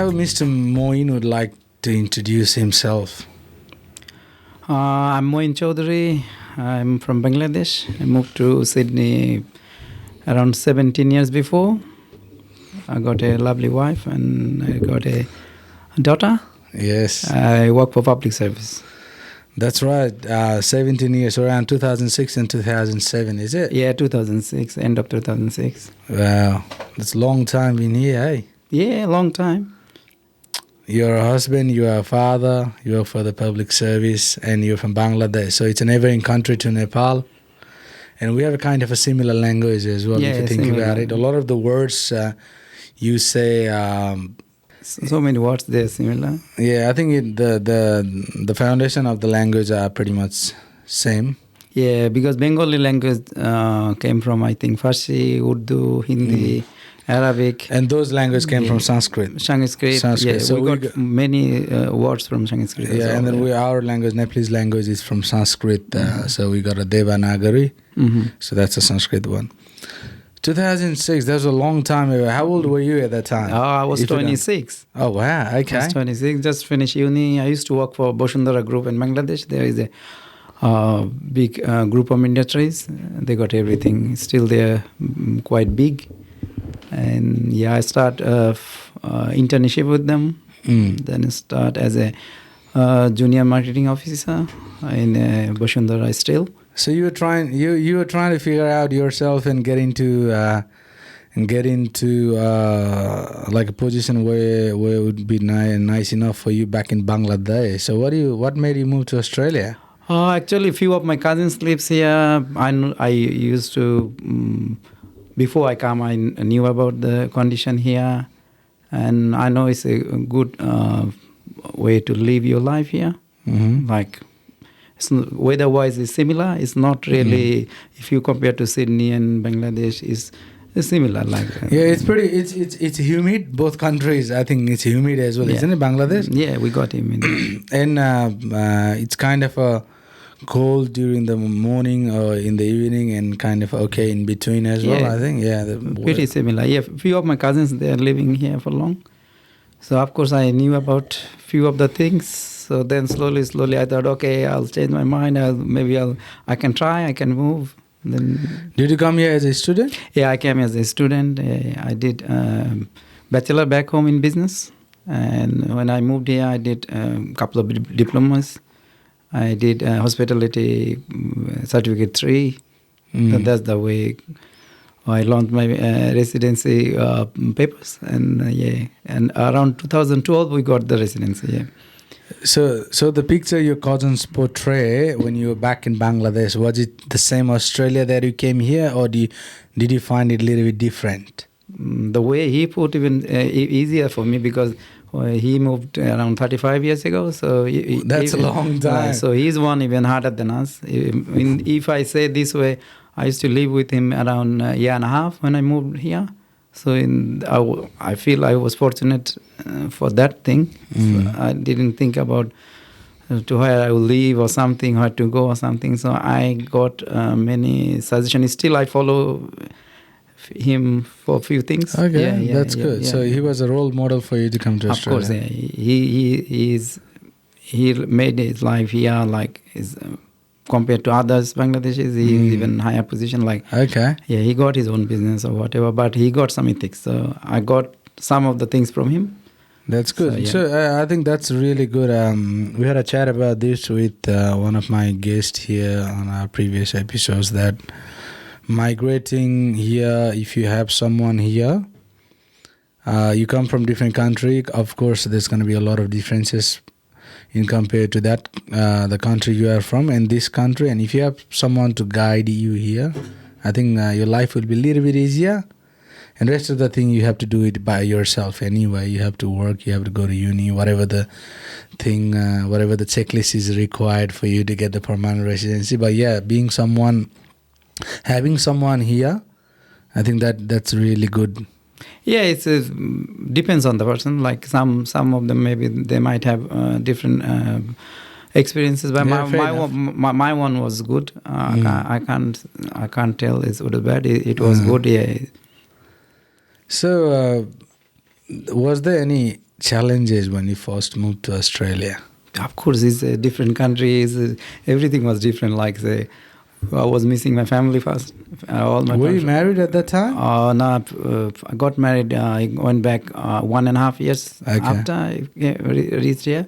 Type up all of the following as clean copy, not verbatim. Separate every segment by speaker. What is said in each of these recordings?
Speaker 1: how Mr. Moin would like to introduce himself.
Speaker 2: I'm Moin Chowdhury. I'm from Bangladesh. I moved to Sydney around 17 years before. I got a lovely wife and I got a daughter.
Speaker 1: Yes.
Speaker 2: I work for public service.
Speaker 1: That's right. 17 years, around 2006 and 2007, is it?
Speaker 2: Yeah, 2006, end of 2006.
Speaker 1: Wow. That's a long time in here, hey?
Speaker 2: Yeah, long time.
Speaker 1: You're a husband, you are a father, you work for the public service, and you're from Bangladesh. So it's a neighboring country to Nepal. And we have a kind of a similar language as well, if you think about it. A lot of the words you say...
Speaker 2: so many words, they're similar.
Speaker 1: Yeah, I think the foundation of the language are pretty much same.
Speaker 2: Yeah, because Bengali language came from, I think, Farsi, Urdu, Hindi, Arabic.
Speaker 1: And those languages came from Sanskrit.
Speaker 2: Sanskrit. Yeah, so we got many words from Sanskrit.
Speaker 1: Yeah, and then our language, Nepalese language, is from Sanskrit. So we got a Devanagari. So that's a Sanskrit one. 2006, that was a long time ago. How old were you at that time?
Speaker 2: Oh, I was 26.
Speaker 1: Oh, wow, okay.
Speaker 2: I was 26, just finished uni. I used to work for Bosundhara Group in Bangladesh. There is a big group of industries. They got everything. Still they're quite big. And yeah, I start internship with them. Then start as a junior marketing officer in Bosundhara still.
Speaker 1: So you were trying to figure out yourself and get into like a position where it would be nice enough for you back in Bangladesh. So what made you move to Australia?
Speaker 2: Actually, a few of my cousins lives here. I used to before I come, I knew about the condition here, and I know it's a good way to live your life here. Like. Weather-wise is similar. It's not really, if you compare to Sydney and Bangladesh, it's similar. Like
Speaker 1: yeah, it's pretty. It's humid. Both countries, I think, it's humid as well, isn't it? Bangladesh.
Speaker 2: Yeah, we got humid.
Speaker 1: And it's kind of cold during the morning or in the evening, and kind of okay in between as well. I think. Yeah,
Speaker 2: pretty similar. Yeah, few of my cousins, they are living here for long. So of course I knew about few of the things. So then slowly I thought, okay, I'll change my mind. I can try. I can move. Then
Speaker 1: did you come here as a student?
Speaker 2: Yeah, I came as a student. I did bachelor back home in business, and when I moved here, I did a couple of diplomas. I did hospitality certificate 3. So that's the way I launched my residency papers, and and around 2012 we got the residency. Yeah.
Speaker 1: So the picture your cousins portray when you were back in Bangladesh, was it the same Australia that you came here, or did you find it a little bit different?
Speaker 2: The way he put even easier for me, because he moved around 35 years ago. So
Speaker 1: that's a long time.
Speaker 2: So he's one even harder than us. If I say this way, I used to live with him around a year and a half when I moved here. So I feel I was fortunate for that thing. So I didn't think about to where I will live or something, where to go or something. So I got many suggestions. Still, I follow him for a few things.
Speaker 1: Okay, that's good. Yeah. So he was a role model for you to come to Australia.
Speaker 2: Of course, yeah. He made his life here like his. Compared to others, Bangladeshis, he's even higher position. Like, yeah, he got his own business or whatever, but he got some ethics. So I got some of the things from him.
Speaker 1: That's good. So I think that's really good. We had a chat about this with one of my guests here on our previous episodes, that migrating here, if you have someone here, you come from different country, of course, there's going to be a lot of differences in compared to that the country you are from and this country. And if you have someone to guide you here, I think your life will be a little bit easier. And rest of the thing, you have to do it by yourself anyway. You have to work, you have to go to uni, whatever the thing, whatever the checklist is required for you to get the permanent residency. But yeah, having someone here, I think that's really good.
Speaker 2: Yeah, it depends on the person. Like some of them, maybe they might have different experiences. But my one was good. I can't tell it's good or bad. It was good. Yeah.
Speaker 1: So, was there any challenges when you first moved to Australia?
Speaker 2: Of course, it's a different country. Everything was different. Like, say, I was missing my family first. All my
Speaker 1: Were you married at that time?
Speaker 2: No, I got married. I went back 1.5 years after I reached here.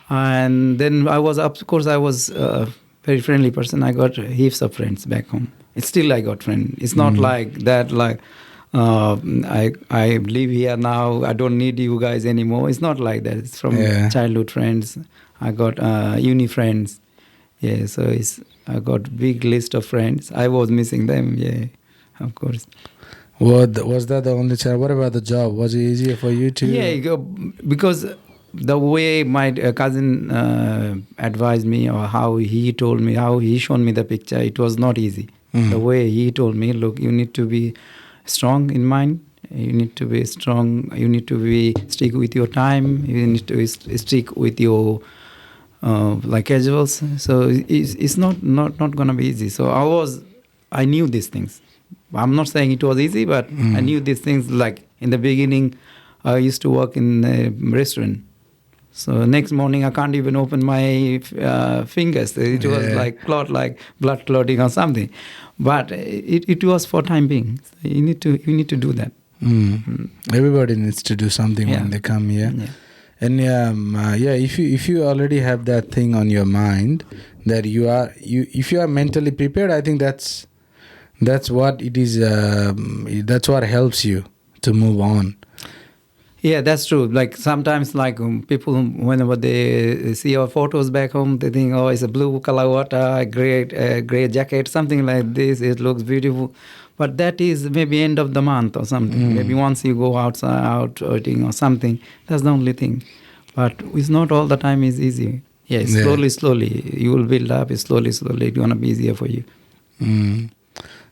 Speaker 2: And then I was, of course, I was a very friendly person. I got heaps of friends back home. Still, I got friends. It's not like that, like, I live here now, I don't need you guys anymore. It's not like that. It's from childhood friends. I got uni friends. Yeah, so I got big list of friends. I was missing them, yeah, of course.
Speaker 1: Was that the only challenge? What about the job? Was it easier for you to...
Speaker 2: Yeah, because the way my cousin advised me, or how he told me, how he showed me the picture, it was not easy. The way he told me, look, you need to be strong in mind, you need to be strong, you need to be stick with your time, you need to stick with your like casuals. So it's not gonna be easy. So I knew these things. I'm not saying it was easy, but I knew these things. Like in the beginning, I used to work in a restaurant. So next morning I can't even open my fingers. It was like blood clotting or something. But it was for time being. So you need to do that.
Speaker 1: Everybody needs to do something when they come here. Yeah. And if you already have that thing on your mind that if you are mentally prepared, I think that's what it is. That's what helps you to move on.
Speaker 2: Yeah, that's true. Like sometimes, like people, whenever they see our photos back home, they think, oh, it's a blue color water, gray jacket, something like this. It looks beautiful. But that is maybe end of the month or something. Maybe once you go out eating or something, that's the only thing. But it's not all the time is easy. Yeah, slowly, you will build up. Slowly, it's going to be easier for you.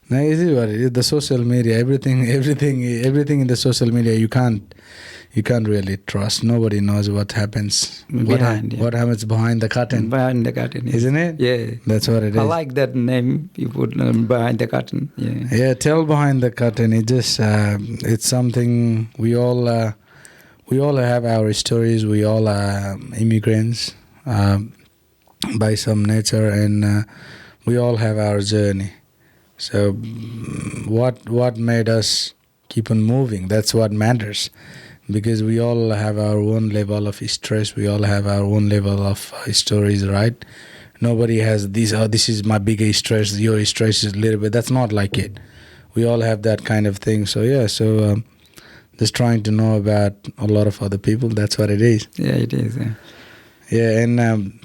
Speaker 1: Now, is it what it is? The social media, everything in the social media, you can't really trust. Nobody knows what happens behind. What happens behind the curtain.
Speaker 2: Behind the curtain, yes.
Speaker 1: Isn't it?
Speaker 2: Yeah,
Speaker 1: that's what it is.
Speaker 2: I like that name you put, behind the curtain. Yeah.
Speaker 1: Yeah, tell behind the curtain. It just it's something we all have our stories. We all are immigrants by some nature, and we all have our journey. So what made us keep on moving? That's what matters, because we all have our own level of stress. We all have our own level of stories, right? Nobody has this, this is my biggest stress, your stress is a little bit. That's not like it. We all have that kind of thing. So just trying to know about a lot of other people. That's what it is.
Speaker 2: Yeah, it is. Yeah,
Speaker 1: yeah, and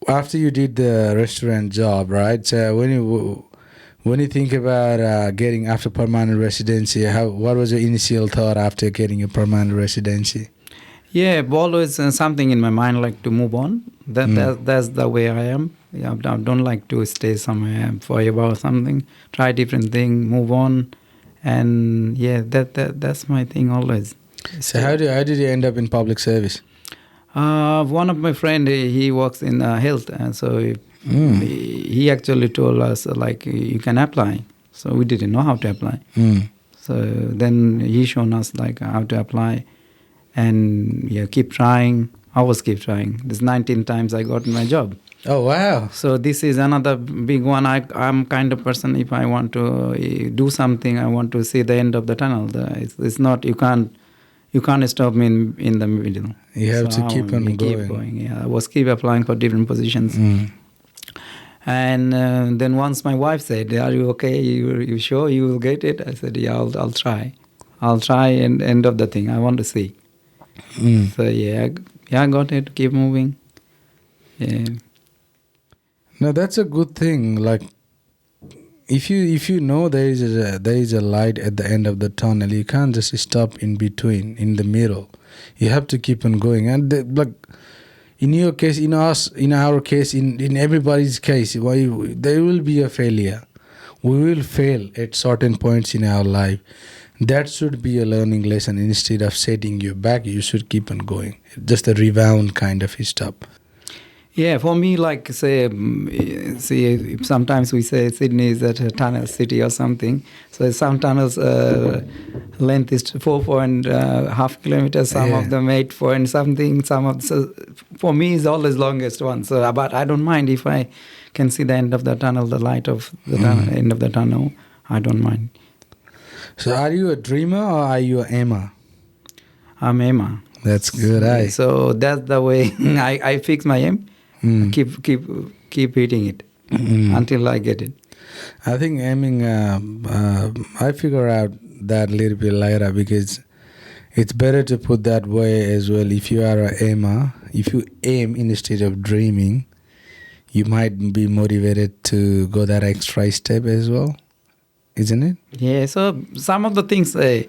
Speaker 1: after you did the restaurant job, right? So when you think about getting after permanent residency, what was your initial thought after getting a permanent residency?
Speaker 2: Yeah, always something in my mind, like to move on. That's the way I am. Yeah, I don't like to stay somewhere forever or something. Try different thing, move on, and yeah, that's my thing always.
Speaker 1: So how did you end up in public service?
Speaker 2: One of my friend, he works in health, and so he actually told us like you can apply. So we didn't know how to apply. So then he shown us like how to apply, and keep trying. I always keep trying. This 19 times I got my job.
Speaker 1: Oh wow!
Speaker 2: So this is another big one. I'm kind of person. If I want to do something, I want to see the end of the tunnel. It's not you can't stop me in the middle.
Speaker 1: You have to keep on going.
Speaker 2: Yeah, I was keep applying for different positions. And then once my wife said, "Are you okay? You sure you will get it?" I said, "Yeah, I'll try. I'll try and end of the thing. I want to see." So I got it. Keep moving. Yeah.
Speaker 1: No, that's a good thing. Like, if you know there is a light at the end of the tunnel, you can't just stop in between, in the middle. You have to keep on going. And like in your case, in our case, in everybody's case, there will be a failure. We will fail at certain points in our life. That should be a learning lesson. Instead of setting you back, you should keep on going. Just a rebound kind of stop.
Speaker 2: Yeah, for me, like say, see, sometimes we say Sydney is a tunnel city or something. So some tunnels length is 4.5 kilometers. Some of them 8 point something. So for me, is always longest one. So, but I don't mind if I can see the end of the tunnel, the light of the end of the tunnel. I don't mind.
Speaker 1: So, are you a dreamer or are you an aimer?
Speaker 2: I'm aimer.
Speaker 1: That's good, eh?
Speaker 2: So that's the way I fix my aim. Keep hitting it until I get it.
Speaker 1: I think aiming, I figure out that a little bit later because it's better to put that way as well. If you are an aimer, if you aim instead of dreaming, you might be motivated to go that extra step as well, isn't it?
Speaker 2: Yeah, so some of the things, I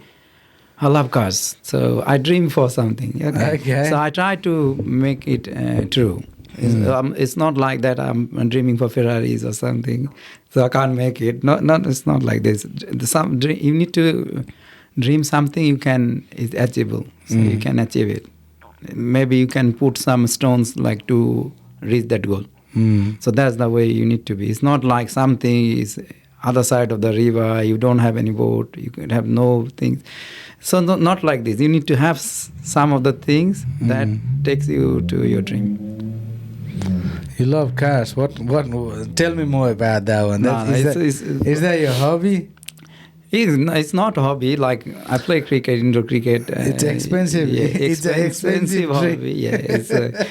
Speaker 2: love cars, so I dream for something. Okay. So I try to make it true. It's not like that I'm dreaming for Ferraris or something, so I can't make it. It's not like this. You need to dream something is achievable, so you can achieve it. Maybe you can put some stones like to reach that goal. So that's the way you need to be. It's not like something is other side of the river, you don't have any boat, you could have no things. So not like this. You need to have some of the things that takes you to your dream.
Speaker 1: You love cars. What? Tell me more about that one. Is that your hobby?
Speaker 2: It's not a hobby. Like I play cricket, indoor cricket.
Speaker 1: It's expensive.
Speaker 2: Yeah, it's an expensive hobby. Yeah,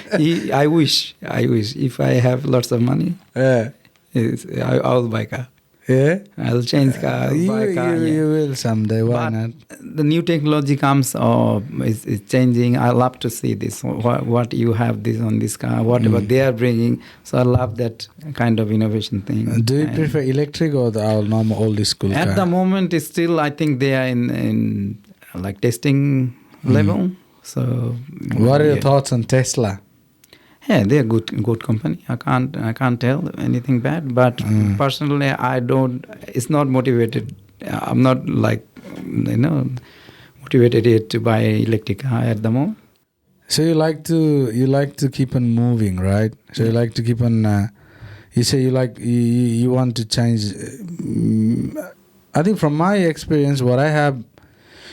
Speaker 2: I wish if I have lots of money, I'll buy a car.
Speaker 1: Yeah,
Speaker 2: I'll change car. Buy a car.
Speaker 1: You will someday. Why
Speaker 2: but
Speaker 1: not?
Speaker 2: The new technology comes or is changing. I love to see this. What you have this on this car, whatever they are bringing. So I love that kind of innovation thing.
Speaker 1: Do you prefer electric or the normal old school car?
Speaker 2: At the moment, it's still. I think they are in like testing level. So
Speaker 1: what are your thoughts on Tesla?
Speaker 2: Yeah, they're good company. I can't tell anything bad. But personally, I don't. It's not motivated. I'm not like motivated yet to buy electric car at the moment.
Speaker 1: So you like to keep on moving, right? So you like to keep on. You say you want to change. I think from my experience, what I have,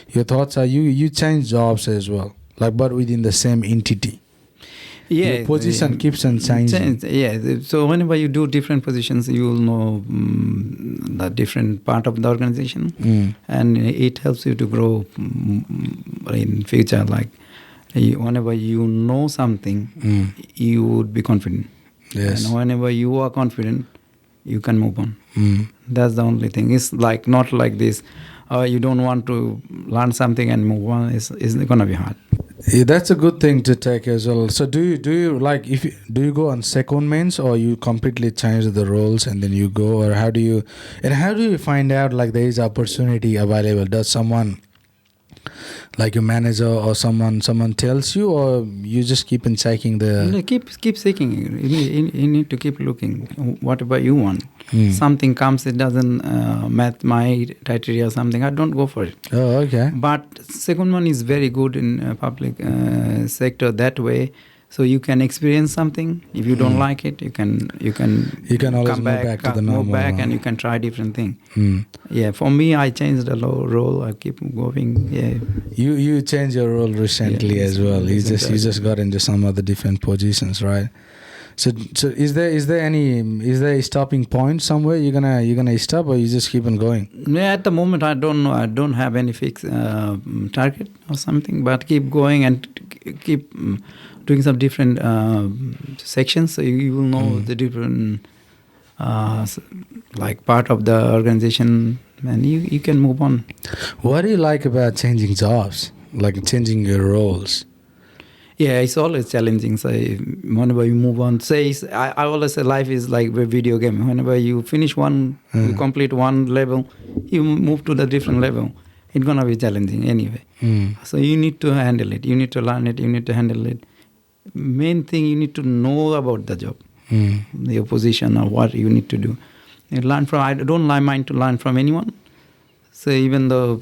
Speaker 1: your thoughts are you change jobs as well, like but within the same entity.
Speaker 2: Yeah,
Speaker 1: your position keeps on changing.
Speaker 2: Yeah, so whenever you do different positions, you will know the different part of the organization, and it helps you to grow in future. Like whenever you know something, you would be confident.
Speaker 1: Yes.
Speaker 2: And whenever you are confident, you can move on. That's the only thing. It's like not like this. You don't want to learn something and move on. It's gonna be hard.
Speaker 1: Yeah, that's a good thing to take as well. So do you like do you go on secondments or you completely change the roles and then you go, or how do you find out like there is opportunity available? Does someone like your manager or someone tells you, or you just keep on checking the?
Speaker 2: Keep seeking. You need to keep looking. Whatever you want. Something comes, it doesn't match my criteria or something, I don't go for it.
Speaker 1: Oh, okay.
Speaker 2: But second one is very good in public sector that way. So you can experience something. If you don't like it, you can
Speaker 1: always
Speaker 2: come back
Speaker 1: to the normal
Speaker 2: move back,
Speaker 1: one.
Speaker 2: And you can try different thing. Yeah, for me, I changed the role. I keep going. Yeah.
Speaker 1: You changed your role recently as well. You just got into some other different positions, right? So is there a stopping point somewhere? You're gonna stop, or you just keep on going?
Speaker 2: Yeah, at the moment I don't know. I don't have any fixed target or something, but keep going and keep doing some different sections, so you will know the different like part of the organization, and you can move on.
Speaker 1: What do you like about changing jobs, like changing your roles?
Speaker 2: Yeah, it's always challenging. So whenever you move on, I always say life is like a video game. Whenever you finish one, you complete one level, you move to the different level. It's gonna be challenging anyway. So you need to handle it. You need to learn it. You need to handle it. Main thing, you need to know about the job, your position, or what you need to do. You learn from. I don't mind to learn from anyone. So even though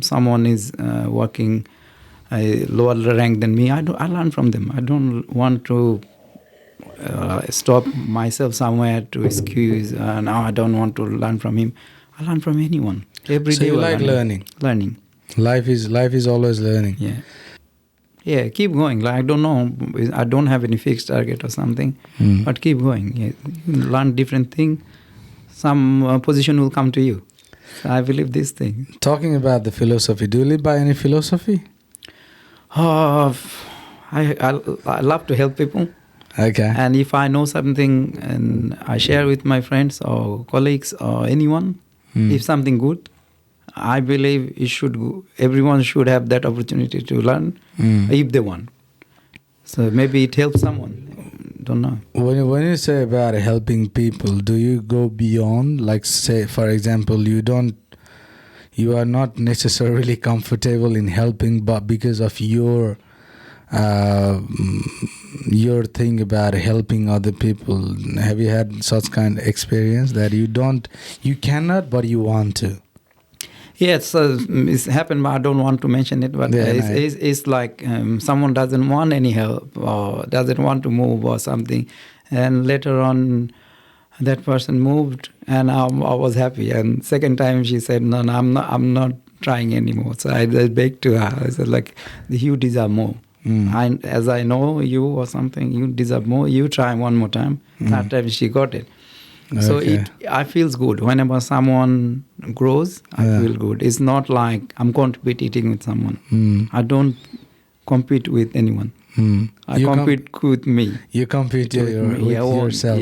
Speaker 2: someone is working a lower rank than me, I learn from them. I don't want to stop myself somewhere to excuse. No, I don't want to learn from him. I learn from anyone. Every
Speaker 1: So
Speaker 2: day.
Speaker 1: you like learning.
Speaker 2: Learning.
Speaker 1: Life is always learning.
Speaker 2: Yeah. Yeah, keep going. Like, I don't know. I don't have any fixed target or something, but keep going. Yeah. You learn different things. Some position will come to you. So I believe this thing.
Speaker 1: Talking about the philosophy, do you live by any philosophy?
Speaker 2: I love to help people.
Speaker 1: Okay.
Speaker 2: And if I know something and I share with my friends or colleagues or anyone, if something good, I believe everyone should have that opportunity to learn if they want. So maybe it helps someone. Don't know.
Speaker 1: When you say about helping people, do you go beyond? Like, say, for example, you are not necessarily comfortable in helping, but because of your thing about helping other people, have you had such kind of experience that you cannot, but you want to?
Speaker 2: Yes, it's happened, but I don't want to mention it. But it's like someone doesn't want any help or doesn't want to move or something, and later on, that person moved, and I was happy. And second time, she said, "No, I'm not trying anymore." So I begged to her. I said, "Like, you deserve more. As I know you or something, you deserve more. You try one more time." That time she got it. Okay. So I feels good whenever someone grows. I feel good. It's not like I'm competing with someone. I don't compete with anyone. I compete with me.
Speaker 1: You compete with yourself.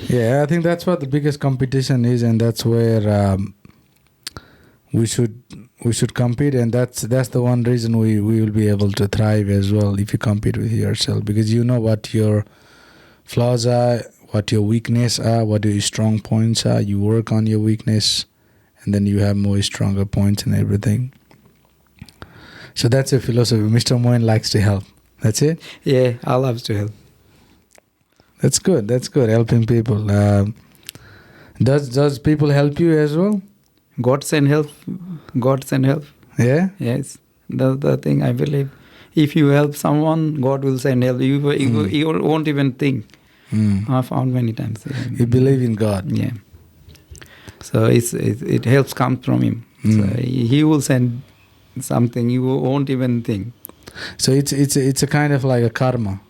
Speaker 1: Yeah, I think that's what the biggest competition is, and that's where we should compete, and that's the one reason we will be able to thrive as well if you compete with yourself, because you know what your flaws are, what your weakness are, what your strong points are. You work on your weakness, and then you have more stronger points and everything. So that's a philosophy. Mr. Moin likes to help. That's it?
Speaker 2: Yeah, I love to help.
Speaker 1: That's good. Helping people. Does people help you as well?
Speaker 2: God send help.
Speaker 1: Yeah?
Speaker 2: Yes. That's the thing I believe. If you help someone, God will send help. You won't even think. I found many times.
Speaker 1: You believe in God.
Speaker 2: Yeah. So it helps come from Him. So He will send something you won't even think.
Speaker 1: So it's a kind of like a karma.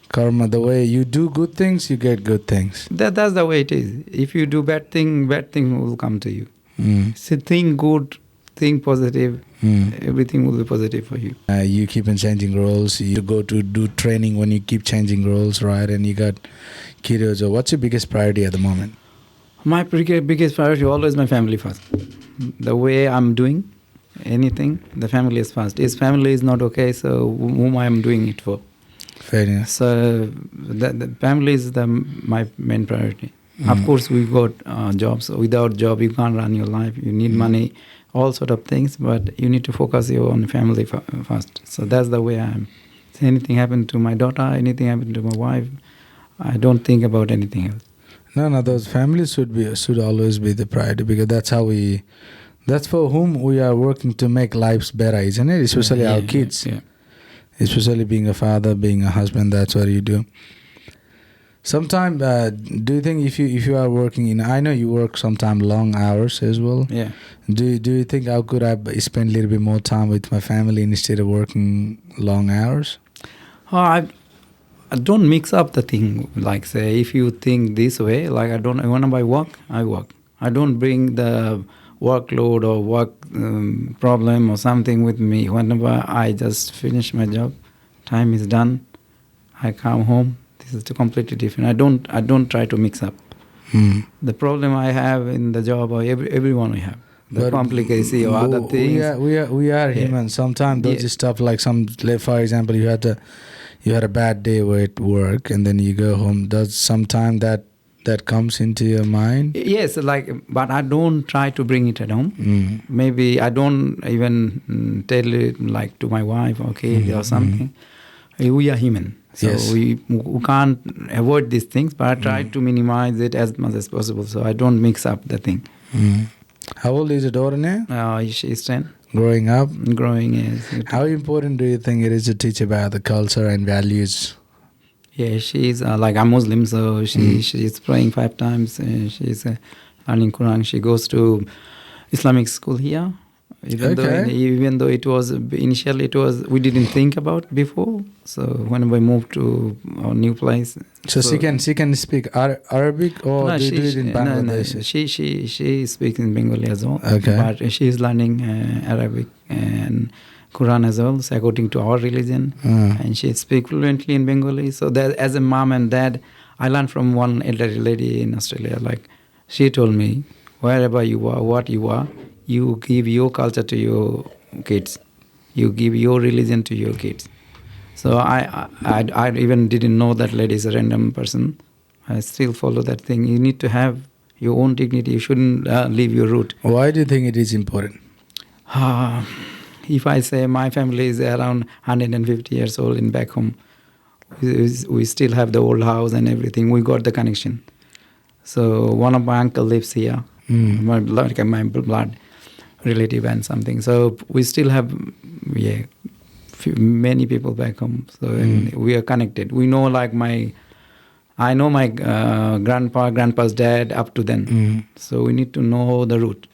Speaker 1: Karma, the way you do good things, you get good things.
Speaker 2: That's the way it is. If you do bad thing will come to you. So think good, think positive. Everything will be positive for you.
Speaker 1: You keep on changing roles. You go to do training when you keep changing roles, right? And you got kiddos. So what's your biggest priority at the moment?
Speaker 2: My biggest priority always my family first. The way I'm doing anything, the family is first. If family is not okay, so whom I am doing it for?
Speaker 1: Fair enough.
Speaker 2: So the family is my main priority. Of course, we got jobs. Without job, you can't run your life. You need money, all sort of things. But you need to focus on family first. So that's the way I am. So anything happened to my daughter, anything happened to my wife, I don't think about anything else.
Speaker 1: No, those families should always be the priority, because that's for whom we are working to make lives better, isn't it? Especially our kids.
Speaker 2: Yeah.
Speaker 1: Especially being a father, being a husband, that's what you do. Sometimes, do you think if you are working I know you work sometimes long hours as well.
Speaker 2: Yeah.
Speaker 1: Do you think how could I spend a little bit more time with my family instead of working long hours?
Speaker 2: I don't mix up the thing. Like, say, if you think this way, like whenever I work, I work. I don't bring the workload or work problem or something with me. Whenever I just finish my job, time is done, I come home. This is completely different. I don't try to mix up. The problem I have in the job, or everyone we have, the complicacy or other things.
Speaker 1: We are humans. Sometimes those stuff, like for example, you had a bad day at work, and then you go home. Does sometimes that comes into your mind?
Speaker 2: Yes, but I don't try to bring it at home. Maybe I don't even tell it like to my wife or kid or something. We are human. So we can't avoid these things, but I try to minimize it as much as possible. So I don't mix up the thing.
Speaker 1: How old is your daughter now?
Speaker 2: She's 10.
Speaker 1: Growing up?
Speaker 2: Growing, yes.
Speaker 1: How important do you think it is to teach about the culture and values?
Speaker 2: Yeah, she's like I'm Muslim, so she's praying 5 times. She's learning Quran. She goes to Islamic school here. Even though it was initially we didn't think about before. So when we moved to our new place,
Speaker 1: so she can speak Arabic, or
Speaker 2: no,
Speaker 1: they do it in Bangladesh?
Speaker 2: No. She speaks in Bengali as well.
Speaker 1: Okay.
Speaker 2: But she is learning Arabic and Quran as well, so according to our religion. And she speaks fluently in Bengali. So that as a mom and dad, I learned from one elderly lady in Australia. Like she told me, wherever you are, what you are, you give your culture to your kids. You give your religion to your kids. So I even didn't know that lady is a random person. I still follow that thing. You need to have your own dignity. You shouldn't leave your root.
Speaker 1: Why do you think it is important?
Speaker 2: If I say my family is around 150 years old in back home, we still have the old house and everything. We got the connection. So one of my uncle lives here, my blood relative and something. So we still have many people back home. So and we are connected. We know I know my grandpa's dad up to then. So we need to know the root.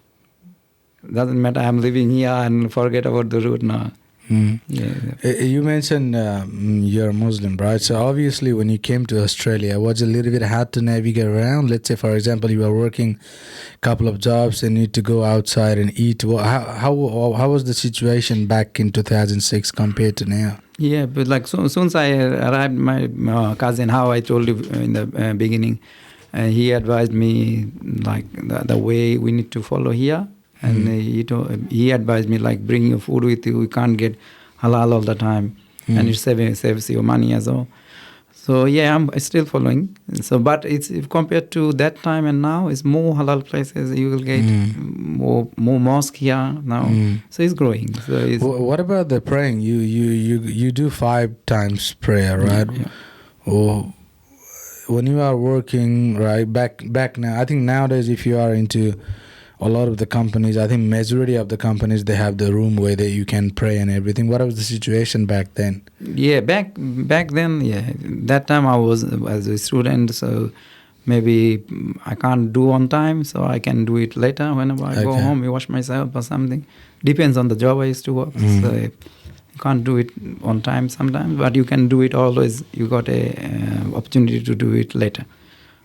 Speaker 2: Doesn't matter I'm living here and forget about the root now.
Speaker 1: You mentioned you're Muslim, right? So obviously when you came to Australia, was it a little bit hard to navigate around? Let's say, for example, you were working a couple of jobs and need to go outside and eat. How was the situation back in 2006 compared to now?
Speaker 2: Yeah, but like soon as I arrived, my cousin, how I told you in the beginning, he advised me like the way we need to follow here. And he advised me like bring your food with you. You can't get halal all the time, and it saves your money as well. So yeah, I'm still following. So, but it's if compared to that time and now, it's more halal places. You will get more mosque here now. So it's growing. So
Speaker 1: what about the praying? You do 5 times prayer, right?
Speaker 2: Yeah.
Speaker 1: Or when you are working, right back now, I think nowadays if you are into a lot of the companies, I think majority of the companies, they have the room where you can pray and everything. What was the situation back then?
Speaker 2: Yeah, back then, yeah. That time I was as a student, so maybe I can't do on time, so I can do it later whenever I go home, I wash myself or something. Depends on the job I used to work. So you can't do it on time sometimes, but you can do it always. You got a opportunity to do it later.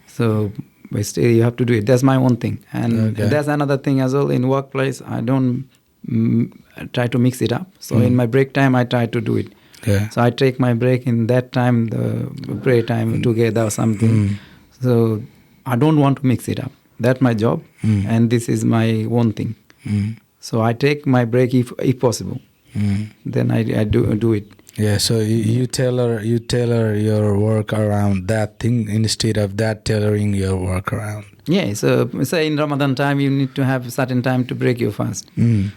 Speaker 2: So but still you have to do it. That's my own thing. And that's another thing as well. In workplace, I don't try to mix it up. So in my break time, I try to do it.
Speaker 1: Yeah.
Speaker 2: So I take my break in that time, the break time together or something. So I don't want to mix it up. That's my job. And this is my own thing. So I take my break if possible. Then I do it.
Speaker 1: Yeah, so you tailor your work around that thing instead of that tailoring your work around.
Speaker 2: Yeah, so say in Ramadan time you need to have certain time to break your fast.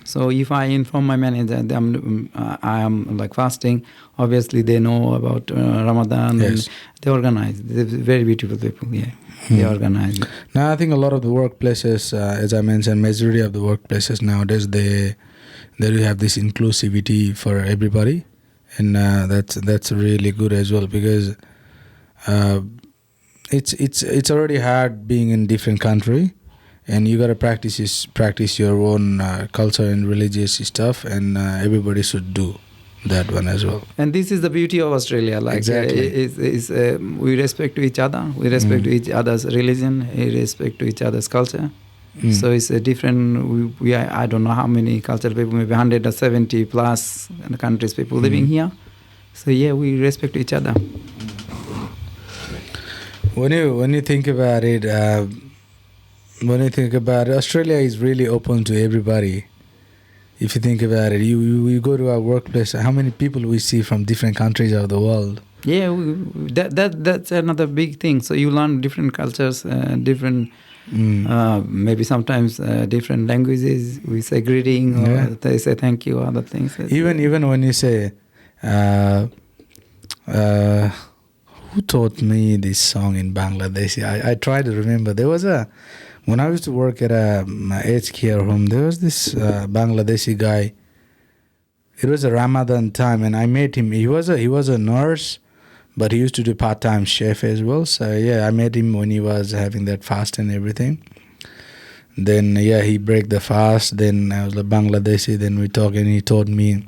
Speaker 2: So if I inform my manager that I am like fasting, obviously they know about Ramadan and they organize. They're very beautiful people. Yeah, they organize.
Speaker 1: Now I think a lot of the workplaces, as I mentioned, majority of the workplaces nowadays they do have this inclusivity for everybody. And that's really good as well, because it's already hard being in different country, and you gotta practice your own culture and religious stuff, and everybody should do that one as well.
Speaker 2: And this is the beauty of Australia. Like
Speaker 1: exactly,
Speaker 2: we respect to each other, we respect to each other's religion, we respect to each other's culture. So it's a different. I don't know how many cultural people, maybe 170 plus countries people living here. So yeah, we respect each other.
Speaker 1: When you think about it, Australia is really open to everybody. If you think about it, you go to our workplace. How many people we see from different countries of the world?
Speaker 2: Yeah, that's another big thing. So you learn different cultures, different. Maybe sometimes different languages. We say greeting, or they say thank you, other things.
Speaker 1: Even when you say, who taught me this song in Bangladesh? I try to remember. There was when I used to work at a aged care home, there was this Bangladeshi guy. It was a Ramadan time, and I met him. He was a nurse, but he used to do part-time chef as well. So yeah, I met him when he was having that fast and everything. Then yeah, he break the fast. Then I was like Bangladeshi. Then we talked, and he told me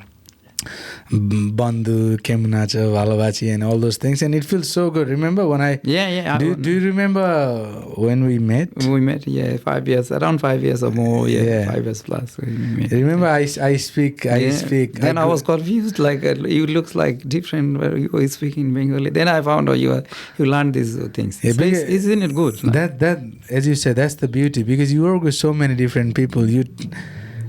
Speaker 1: Bandhu, Kemunacha, Valavachi, and all those things, and it feels so good. Remember when I?
Speaker 2: Yeah.
Speaker 1: Do you remember when we met?
Speaker 2: We met, yeah, 5 years, around 5 years or more, 5 years plus. We met.
Speaker 1: Remember, I speak.
Speaker 2: Then I was confused. Like you looks like different. Where you are speaking Bengali. Then I found out you learned these things.
Speaker 1: Yeah,
Speaker 2: isn't it good?
Speaker 1: That as you said, that's the beauty, because you work with so many different people.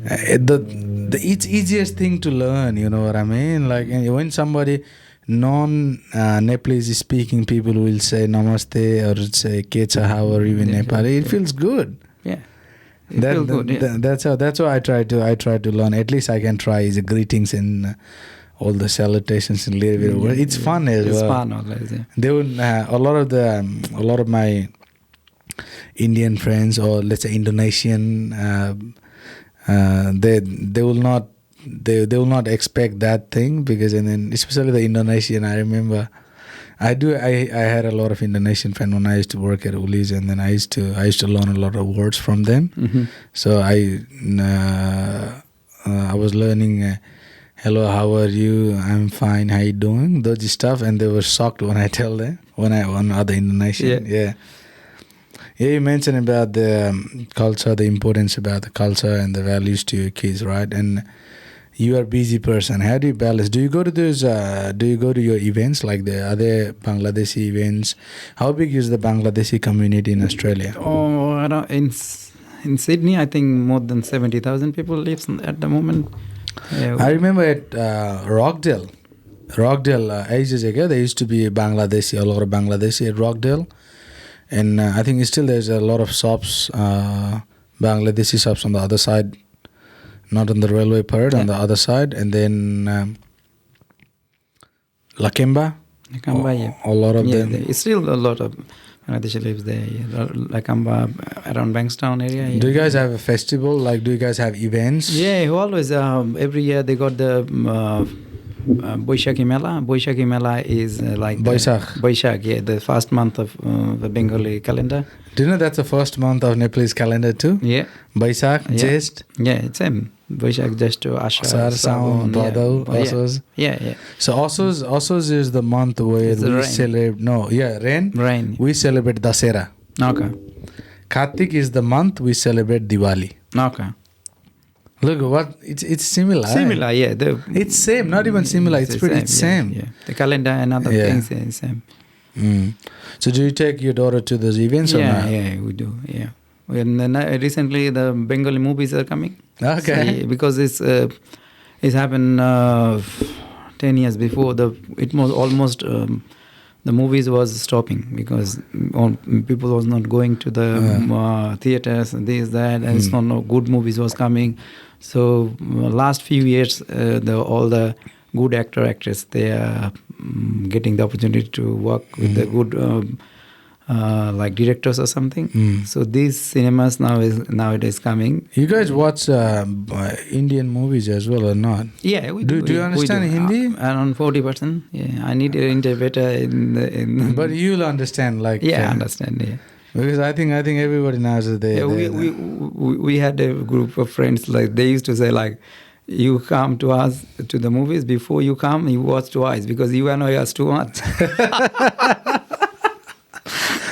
Speaker 1: It's easiest thing to learn, you know what I mean? Like when somebody non-Nepalese speaking people will say namaste or say kecha, how are you in Nepali, it feels good.
Speaker 2: Yeah. Feels good, yeah.
Speaker 1: That's how I try to learn. At least I can try is greetings and all the salutations in little bit of words. It's fun as well.
Speaker 2: It's fun always, yeah.
Speaker 1: They would a lot of my Indian friends, or let's say Indonesian, they will not expect that thing, because, and then especially the Indonesian, I remember I had a lot of Indonesian friends when I used to work at Ulis, and then I used to learn a lot of words from them.
Speaker 2: Mm-hmm.
Speaker 1: So I was learning hello, how are you, I'm fine, how you doing, those stuff, and they were shocked when I tell them, on other Indonesian. Yeah, you mentioned about the culture, the importance about the culture and the values to your kids, right? And you are a busy person. How do you balance? Do you go to those? Do you go to your events, like the other Bangladeshi events? How big is the Bangladeshi community in Australia?
Speaker 2: Oh, in Sydney, I think more than 70,000 people live at the moment.
Speaker 1: I remember at Rockdale, ages ago, there used to be a lot of Bangladeshi at Rockdale. And I think still there's a lot of shops, Bangladeshi shops on the other side, not on the railway parade, on the other side. And then Lakemba, a lot of them.
Speaker 2: It's still a lot of Bangladeshi lives there. Yeah. Lakemba, around Bankstown area. Yeah.
Speaker 1: Do you guys have a festival? Like, do you guys have events?
Speaker 2: Yeah, always. Every year they got the Boishakhi Mela. Boishakhi Mela is like Boishakh, yeah, the first month of the Bengali calendar.
Speaker 1: Do you know that's the first month of Nepalese calendar too?
Speaker 2: Yeah.
Speaker 1: Baishakh, Jest?
Speaker 2: Yeah, it's same. Baishakh, Jeshto, Ashar,
Speaker 1: Sawan, Bhadau, Assos.
Speaker 2: Yeah.
Speaker 1: So Assos is the month where we celebrate... Rain. We celebrate Dasera.
Speaker 2: Okay.
Speaker 1: Kartik is the month we celebrate Diwali.
Speaker 2: Okay.
Speaker 1: Look, what it's similar.
Speaker 2: Similar, yeah.
Speaker 1: It's same, not even similar. It's same.
Speaker 2: Yeah. The calendar and other things are the same.
Speaker 1: So do you take your daughter to those events or not?
Speaker 2: Yeah, we do. Yeah. And then recently the Bengali movies are coming.
Speaker 1: Okay.
Speaker 2: So, because it's happened 10 years before. It was almost the movies was stopping because people was not going to the theaters and this, that, and it's not no good movies was coming. So last few years, all the good actors, they are getting the opportunity to work with the good like directors or something. So these cinemas nowadays coming.
Speaker 1: You guys watch Indian movies as well or not?
Speaker 2: Yeah, we do.
Speaker 1: Do you understand Hindi?
Speaker 2: Around 40%. Yeah, I need an interpreter in.
Speaker 1: But you'll understand, like.
Speaker 2: Yeah, I understand. Yeah.
Speaker 1: Because I think everybody knows that
Speaker 2: we had a group of friends, like they used to say, like, you come to us to the movies, before you come you watch twice because you annoy us too much.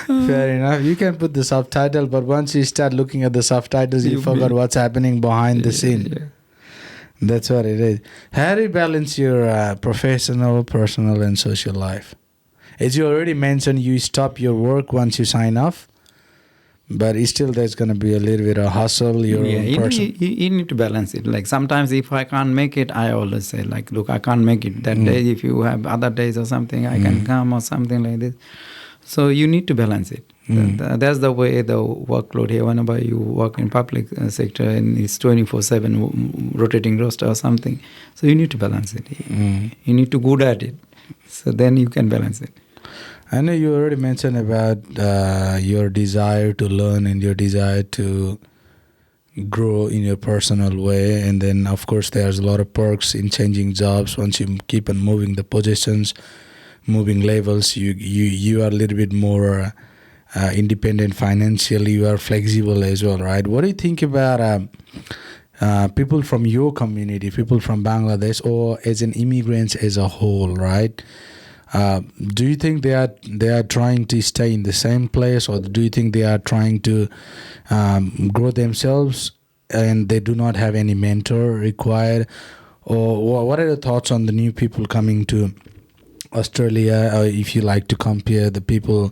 Speaker 1: Fair enough. You can put the subtitle, but once you start looking at the subtitles, you forgot what's happening behind the scene. Yeah. That's what it is. How do you balance your professional, personal, and social life? As you already mentioned, you stop your work once you sign off. But still, there's going to be a little bit of hustle. You
Speaker 2: need to balance it. Like sometimes if I can't make it, I always say, like, look, I can't make it that day. If you have other days or something, I can come or something like this. So you need to balance it. That's the way the workload here. Whenever you work in public sector and it's 24/7 rotating roster or something, so you need to balance it. You need to good at it. So then you can balance it.
Speaker 1: I know you already mentioned about your desire to learn and your desire to grow in your personal way. And then, of course, there's a lot of perks in changing jobs once you keep on moving the positions. moving levels. You are a little bit more independent financially. You are flexible as well, right? What do you think about people from your community, people from Bangladesh, or as an immigrants as a whole, right? Do you think they are trying to stay in the same place, or do you think they are trying to grow themselves and they do not have any mentor required? Or what are your thoughts on the new people coming to Australia, or if you like to compare the people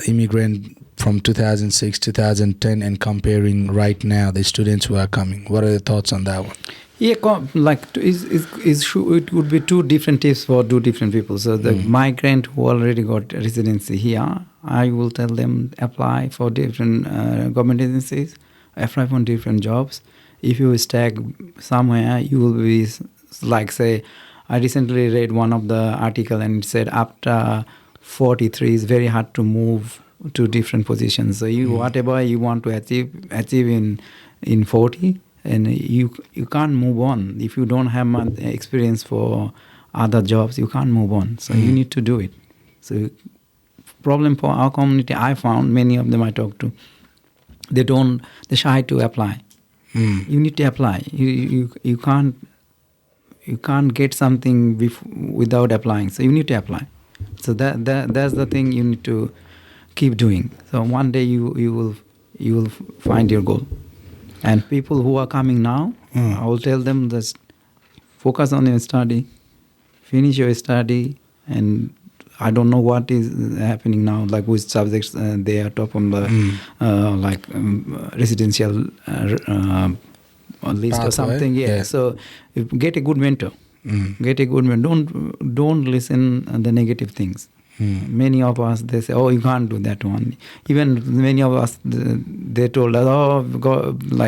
Speaker 1: immigrant from 2006, 2010 and comparing right now the students who are coming? What are your thoughts on that one?
Speaker 2: Yeah, it would be two different tips for two different people. So the migrant who already got residency here, I will tell them apply for different government agencies, apply for different jobs. If you stay somewhere, you will be like, say, I recently read one of the article and it said after 43 it's very hard to move to different positions. So whatever you want to achieve in 40, and you can't move on. If you don't have much experience for other jobs, you can't move on. So you need to do it. So problem for our community, I found many of them I talk to, they're shy to apply. You need to apply. You can't get something without applying. So you need to apply. So that's the thing you need to keep doing. So one day you will find your goal. And people who are coming now, I will tell them just focus on your study, finish your study, and I don't know what is happening now, like which subjects they are top on the residential list or something. Yeah. So get a good mentor. Get a good mentor. Don't listen to the negative things. Many of us, they say, oh, you can't do that one. Even many of us, they told us, oh,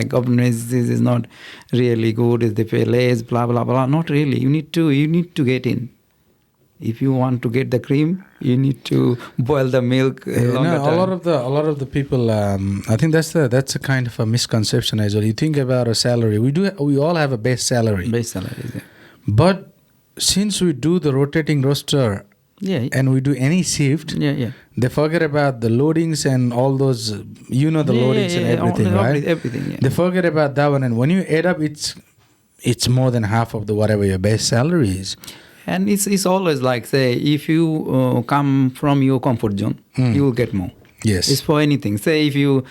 Speaker 2: government is not really good, they pay less, blah, blah, blah. Not really. You need to get in. If you want to get the cream, you need to boil the milk. A
Speaker 1: lot of the people, I think that's a kind of a misconception as well. You think about a salary. We all have a base salary.
Speaker 2: Base salary, yeah.
Speaker 1: But since we do the rotating roster, and we do any shift, they forget about the loadings and all those, loadings and everything, right?
Speaker 2: Everything, yeah.
Speaker 1: They forget about that one, and when you add up, it's more than half of whatever your base salary is.
Speaker 2: And it's always like, say, if you come from your comfort zone, you will get more.
Speaker 1: Yes.
Speaker 2: It's for anything. Say if you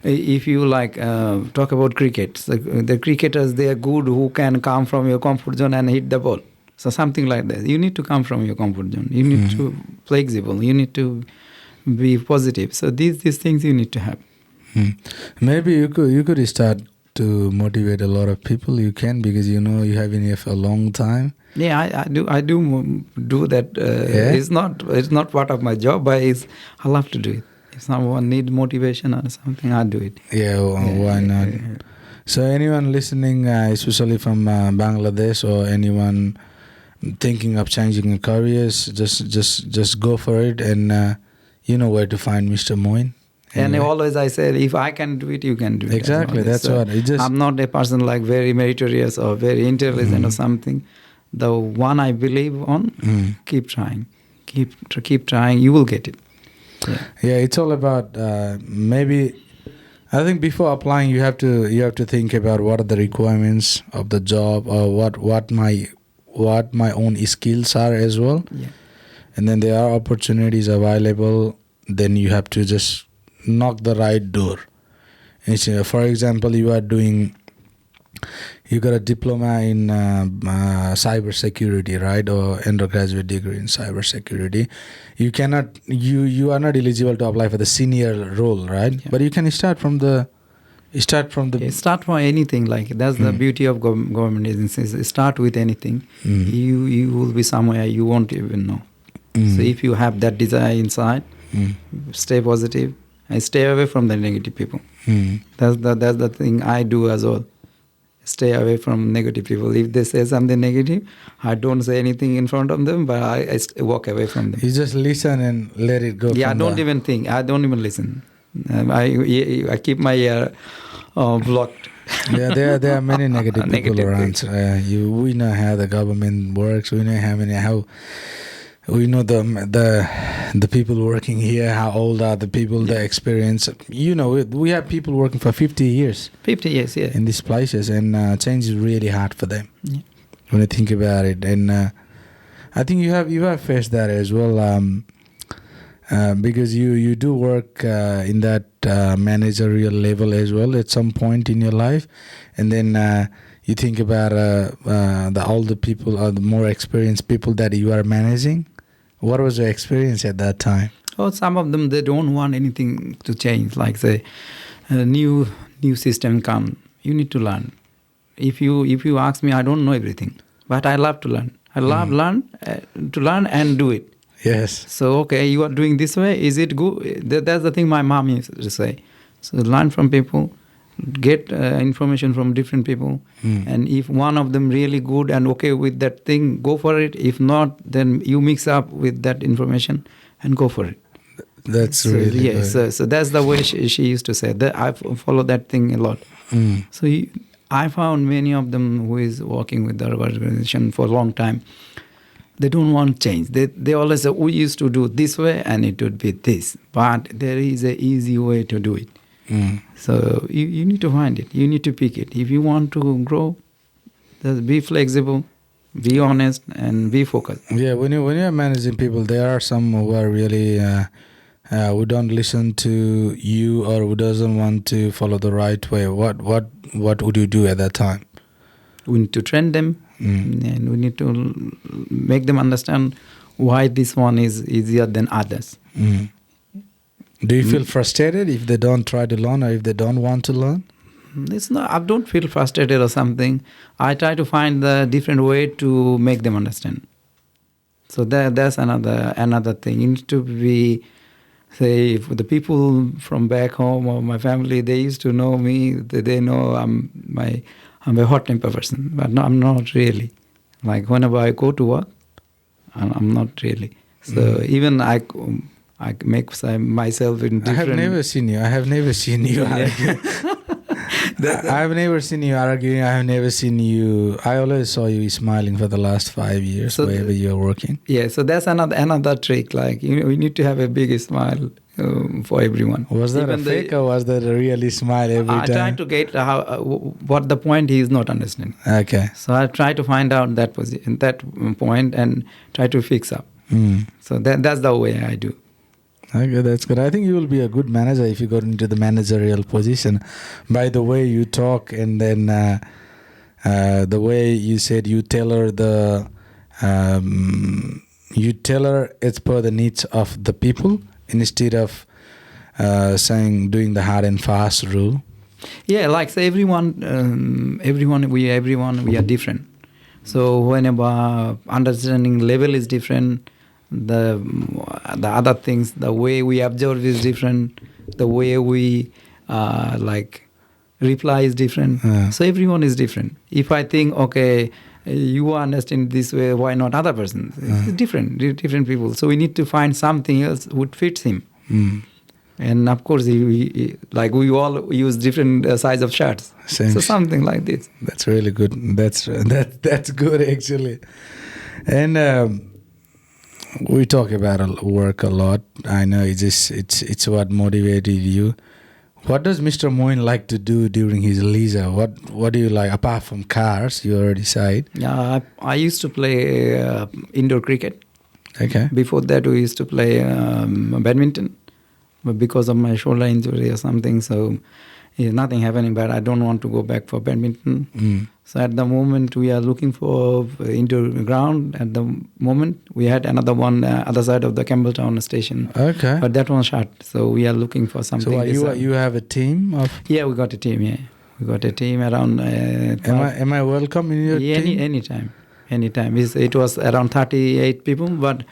Speaker 2: talk about cricket, so the cricketers, they are good who can come from your comfort zone and hit the ball. So something like that. You need to come from your comfort zone. You need to be flexible. You need to be positive. So these things you need to have.
Speaker 1: Maybe you could start to motivate a lot of people. You can, because you have been here for a long time.
Speaker 2: Yeah, I do that. It's not part of my job, but I love to do it. If someone needs motivation or something, I do it.
Speaker 1: Yeah, why not? Yeah. So anyone listening, especially from Bangladesh, or anyone thinking of changing careers, just go for it, and you know where to find Mr. Moin.
Speaker 2: Anyway. And always I say, if I can do it, you can do it.
Speaker 1: Exactly, that's what.
Speaker 2: I'm not a person like very meritorious or very intelligent or something. The one I believe on, keep trying. Keep trying, you will get it.
Speaker 1: Yeah, it's all about maybe. I think before applying, you have to think about what are the requirements of the job, or what my own skills are as well. Yeah. And then there are opportunities available. Then you have to just knock the right door. And for example, you got a diploma in cyber security, right, or undergraduate degree in cyber security. You are not eligible to apply for the senior role, right? Yeah. But you can start from
Speaker 2: anything. Like that's the beauty of government agencies. Start with anything. You will be somewhere you won't even know. So if you have that desire inside, stay positive and stay away from the negative people. That's the thing I do as well. Stay away from negative people. If they say something negative, I don't say anything in front of them, but I walk away from them.
Speaker 1: You just listen and let it go.
Speaker 2: Yeah, I don't even think. I don't even listen. I keep my ear blocked.
Speaker 1: Yeah, there are many negative people around. We know how the government works. We know how we know the people working here. How old are the people? The experience. We have people working for 50 years.
Speaker 2: 50 years, yeah.
Speaker 1: In these places, and change is really hard for them.
Speaker 2: Yeah.
Speaker 1: When you think about it, and I think you have faced that as well, because you do work in that managerial level as well at some point in your life, and then you think about the older people or the more experienced people that you are managing. What was your experience at that time?
Speaker 2: Oh, some of them, they don't want anything to change. Like say, a new system come, you need to learn. If you ask me, I don't know everything, but I love to learn. I love to learn and do it.
Speaker 1: Yes.
Speaker 2: So okay, you are doing this way. Is it good? That's the thing my mom used to say. So learn from people, get information from different people, and if one of them really good and okay with that thing, go for it. If not, then you mix up with that information and go for it.
Speaker 1: That's really good.
Speaker 2: So that's the way she used to say. That I follow that thing a lot. So I found many of them who is working with the organization for a long time. They don't want change. They always say, we used to do this way and it would be this. But there is an easy way to do it. So you need to find it. You need to pick it. If you want to grow, just be flexible, be honest, and be focused.
Speaker 1: Yeah, when you're managing people, there are some who are really who don't listen to you or who doesn't want to follow the right way. What would you do at that time?
Speaker 2: We need to train them, and we need to make them understand why this one is easier than others.
Speaker 1: Do you feel frustrated if they don't try to learn or if they don't want to learn?
Speaker 2: It's not. I don't feel frustrated or something. I try to find the different way to make them understand. So that's another thing. You need to be, say, for the people from back home or my family, they used to know me. They know I'm a hot temper person, but no, I'm not really. Like whenever I go to work, I'm not really. So even I make myself in different...
Speaker 1: I have never seen you argue. I've never seen you arguing. I have never seen you... I always saw you smiling for the last 5 years, so wherever you're working.
Speaker 2: Yeah, so that's another trick. Like, you need to have a big smile for everyone.
Speaker 1: Was that a fake or was that a really smile every time?
Speaker 2: I try to get what the point he is not understanding.
Speaker 1: Okay.
Speaker 2: So I try to find out that point and try to fix up. So that's the way I do.
Speaker 1: Okay, that's good. I think you will be a good manager if you got into the managerial position. By the way you talk, and then the way you said you tailor it's per the needs of the people instead of doing the hard and fast rule.
Speaker 2: Yeah, like say everyone we are different. So whenever understanding level is different, the other things, the way we observe is different, the way we reply is different. So everyone is different. If I think, okay, you understand this way, why not other person? It's different people. So we need to find something else would fit him. And of course, we all use different size of shirts. So something like this.
Speaker 1: That's really good. That's good actually. And we talk about work a lot. I know it's what motivated you. What does Mr. Moin like to do during his leisure? What do you like apart from cars? You already said.
Speaker 2: Yeah, I used to play indoor cricket.
Speaker 1: Okay.
Speaker 2: Before that, we used to play badminton, but because of my shoulder injury or something, so nothing happening. But I don't want to go back for badminton. So at the moment, we are looking for indoor ground. At the moment, we had another one other side of the Campbelltown station.
Speaker 1: Okay.
Speaker 2: But that one shut. So we are looking for something.
Speaker 1: So you have a team of?
Speaker 2: Yeah, we got a team. Yeah, we got a team around.
Speaker 1: Am I welcome in your team?
Speaker 2: Anytime. It was around 38 people, but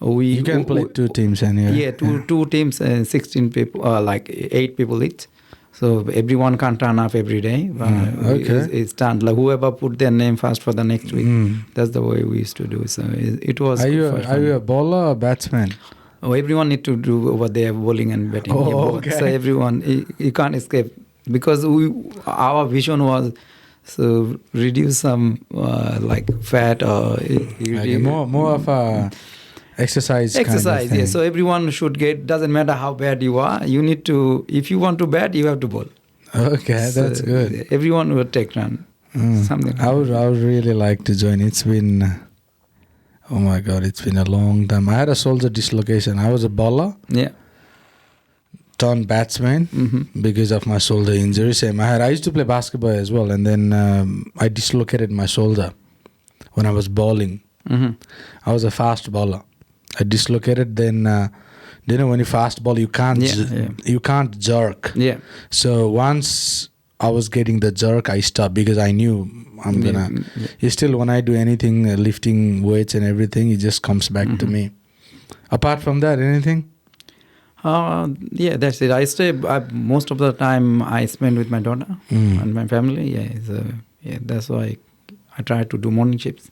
Speaker 1: you can play two teams anyway.
Speaker 2: Yeah, two teams, 16 people, like 8 people each. So everyone can't turn up every day.
Speaker 1: Okay.
Speaker 2: It's done. Like whoever put their name first for the next week. That's the way we used to do. So it was.
Speaker 1: Are you a bowler or batsman?
Speaker 2: Oh, everyone need to do over there bowling and batting.
Speaker 1: Okay.
Speaker 2: So everyone, you can't escape because our vision was so reduce some fat or
Speaker 1: more of a Exercise kind of
Speaker 2: Exercise,
Speaker 1: thing.
Speaker 2: yes. So everyone should get, doesn't matter how bad you are, you need to, if you want to bat, you have to bowl.
Speaker 1: Okay,
Speaker 2: So
Speaker 1: that's good.
Speaker 2: everyone will take run. Something like
Speaker 1: I would really like to join. It's been, oh my God, it's been a long time. I had a shoulder dislocation. I was a bowler,
Speaker 2: Yeah.
Speaker 1: turned batsman because of my shoulder injury. Same. I used to play basketball as well, and then I dislocated my shoulder when I was bowling. I was a fast bowler. I dislocated. Then when you fast ball, you can't you can't jerk.
Speaker 2: Yeah.
Speaker 1: So once I was getting the jerk, I stopped because I knew I'm gonna. Still, when I do anything, lifting weights and everything, it just comes back to me. Apart from that, anything?
Speaker 2: Yeah, that's it. I stay most of the time. I spend with my daughter and my family. Yeah, so that's why I try to do morning shifts.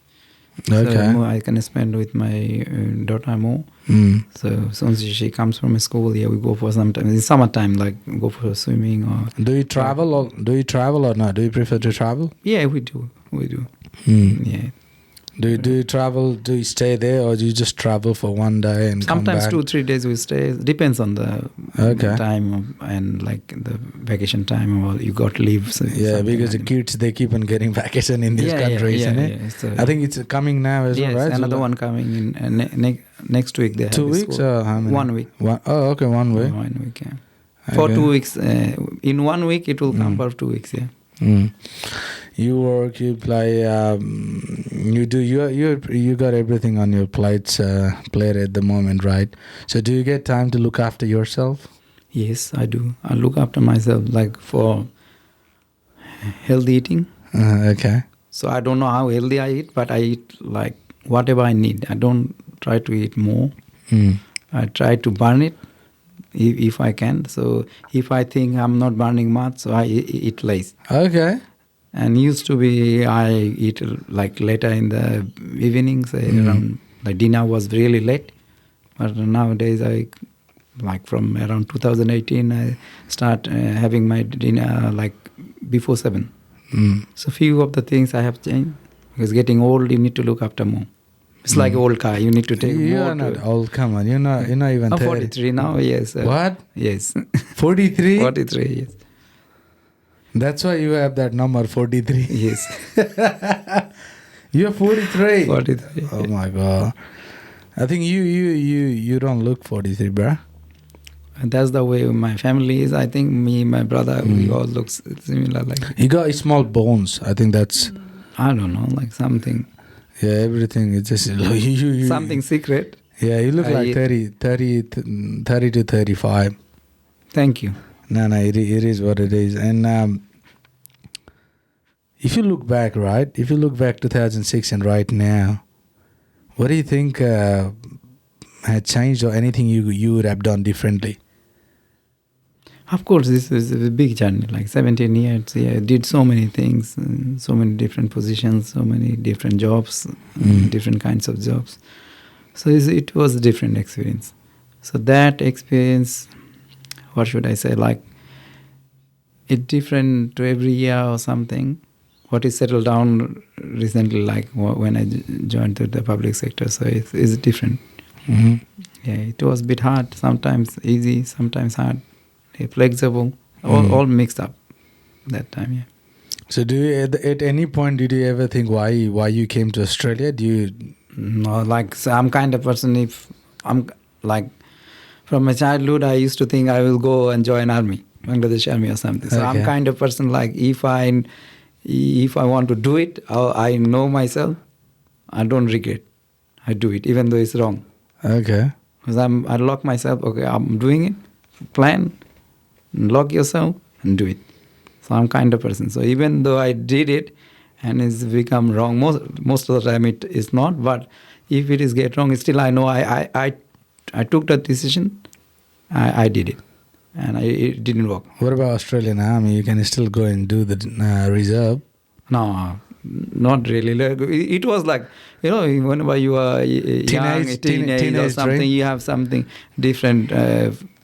Speaker 1: Okay.
Speaker 2: So I can spend with my daughter more. So as soon as she comes from school, we go for sometimes in summertime, like go for swimming or.
Speaker 1: Do you travel or not? Do you prefer to travel?
Speaker 2: Yeah, we do. Yeah.
Speaker 1: Do you travel? Do you stay there, or do you just travel for one day and
Speaker 2: sometimes
Speaker 1: come back?
Speaker 2: 2-3 days we stay. Depends on the time and like the vacation time or you got leave. So
Speaker 1: because the kids they keep on getting vacation in this country, isn't it?
Speaker 2: Yeah. So,
Speaker 1: I think it's coming now as well, right?
Speaker 2: Another one coming in next week. They
Speaker 1: 2 weeks or how many?
Speaker 2: 1 week.
Speaker 1: Okay, 1 week.
Speaker 2: 1 week, yeah. For 2 weeks. In 1 week it will come for 2 weeks, yeah.
Speaker 1: You work, you play, you do. You got everything on your plate at the moment, right? So do you get time to look after yourself?
Speaker 2: Yes, I do. I look after myself, like for healthy eating.
Speaker 1: Okay.
Speaker 2: So I don't know how healthy I eat, but I eat like whatever I need. I don't try to eat more. I try to burn it if I can. So if I think I'm not burning much, so I eat less.
Speaker 1: Okay.
Speaker 2: And used to be I eat like later in the evenings, around like dinner was really late. But nowadays I like from around 2018 I start having my dinner like before 7. So few of the things I have changed because getting old you need to look after more. It's like an old car. You need to take more.
Speaker 1: You're not old. Come on. You're not even 30.
Speaker 2: I'm 43 now. Yes.
Speaker 1: What?
Speaker 2: Yes.
Speaker 1: 43?
Speaker 2: 43. Yes.
Speaker 1: That's why you have that number 43.
Speaker 2: Yes.
Speaker 1: You're 43.
Speaker 2: 43.
Speaker 1: Oh my God. I think you don't look 43, bruh.
Speaker 2: And that's the way my family is. I think me, my brother, we all look similar. Like
Speaker 1: you got small bones. I think that's.
Speaker 2: I don't know, like something.
Speaker 1: Yeah, everything is just you,
Speaker 2: something secret.
Speaker 1: Yeah, you look like 30 to 35.
Speaker 2: Thank you.
Speaker 1: No, it is what it is. And if you look back, right? If you look back 2006 and right now, what do you think had changed or anything you would have done differently?
Speaker 2: Of course, this is a big journey, like 17 years. Yeah, I did so many things, so many different positions, so many different jobs, different kinds of jobs. So it was a different experience. So that experience, what should I say, like it's different to every year or something. What is settled down recently, like when I joined the public sector, so it's different. Yeah, it was a bit hard, sometimes easy, sometimes hard. Flexible, all mixed up that time. Yeah.
Speaker 1: So, do you at any point did you ever think why you came to Australia? Do you?
Speaker 2: No, like so I'm kind of person. If I'm like from my childhood, I used to think I will go and join army, Bangladesh army or something. So I'm kind of person like if I want to do it, I know myself, I don't regret. I do it even though it's wrong.
Speaker 1: Okay.
Speaker 2: Because I lock myself. Okay, I'm doing it. Plan. Lock yourself and do it. So I'm kind of person. So even though I did it and it's become wrong, most of the time it is not. But if it is get wrong, still I know I took the decision. I did it, and it didn't work.
Speaker 1: What about Australian Army? You can still go and do the reserve.
Speaker 2: No, not really. It was like, whenever you are young, teenage or something, dream. You have something different.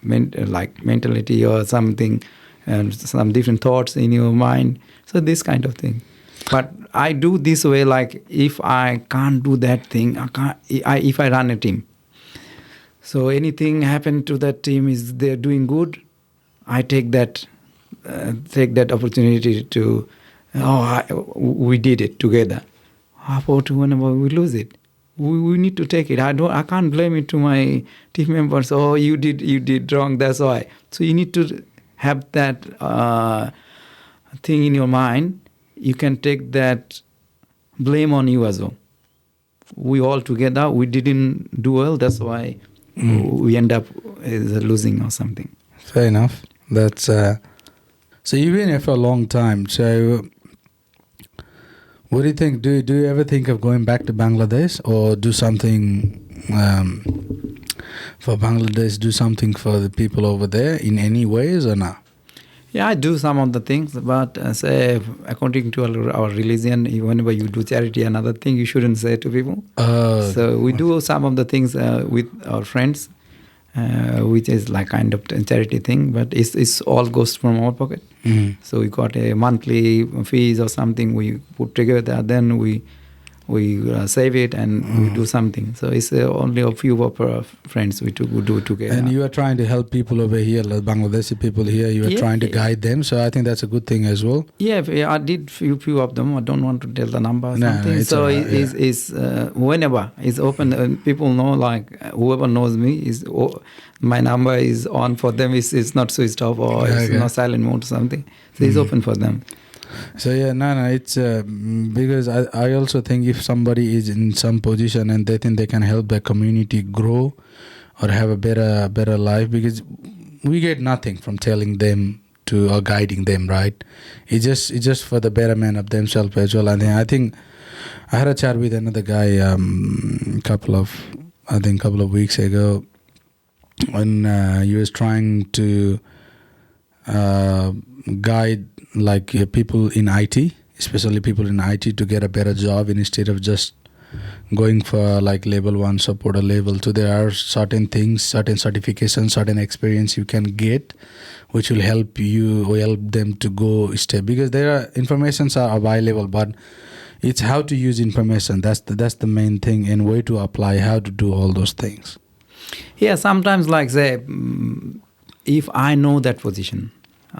Speaker 2: Like mentality or something, and some different thoughts in your mind. So this kind of thing. But I do this way, like if I can't do that thing, if I run a team, So anything happened to that team is they're doing good. I take that opportunity to, we did it together. How about whenever we lose it? We need to take it. I can't blame it to my team members. Oh, you did wrong. That's why. So you need to have that thing in your mind. You can take that blame on you as well. We all together, we didn't do well. That's why we end up losing or something.
Speaker 1: Fair enough. That's so you've been here for a long time. So what do you think? Do you ever think of going back to Bangladesh or do something for Bangladesh? Do something for the people over there in any ways or not?
Speaker 2: Yeah, I do some of the things, but say according to our religion, whenever you do charity, another thing you shouldn't say to people. So we do some of the things with our friends, which is like kind of a charity thing, but it's all goes from our pocket. So we got a monthly fees or something we put together, then we save it and we do something. So it's only a few of our friends we do together.
Speaker 1: And you are trying to help people over here, like Bangladeshi people here. You are trying to guide them. So I think that's a good thing as well.
Speaker 2: Yeah, I did few of them. I don't want to tell the number or something.
Speaker 1: It's
Speaker 2: so
Speaker 1: right,
Speaker 2: it's whenever it's open, people know, like whoever knows me is my number is on for them. It's not switched off or it's not silent mode or something. So it's open for them.
Speaker 1: So it's because I also think if somebody is in some position and they think they can help the community grow or have a better life, because we get nothing from telling them to or guiding them, right? It's just for the betterment of themselves as well. And I think I had a chat with another guy a couple of weeks ago when he was trying to guide people in IT, especially people in IT, to get a better job instead of just going for like level 1 support or level 2. There are certain things, certain certifications, certain experience you can get which will help them to go step, because there are informations are available, but it's how to use information. That's the main thing, and way to apply, how to do all those things.
Speaker 2: Yeah, sometimes like say, if I know that position,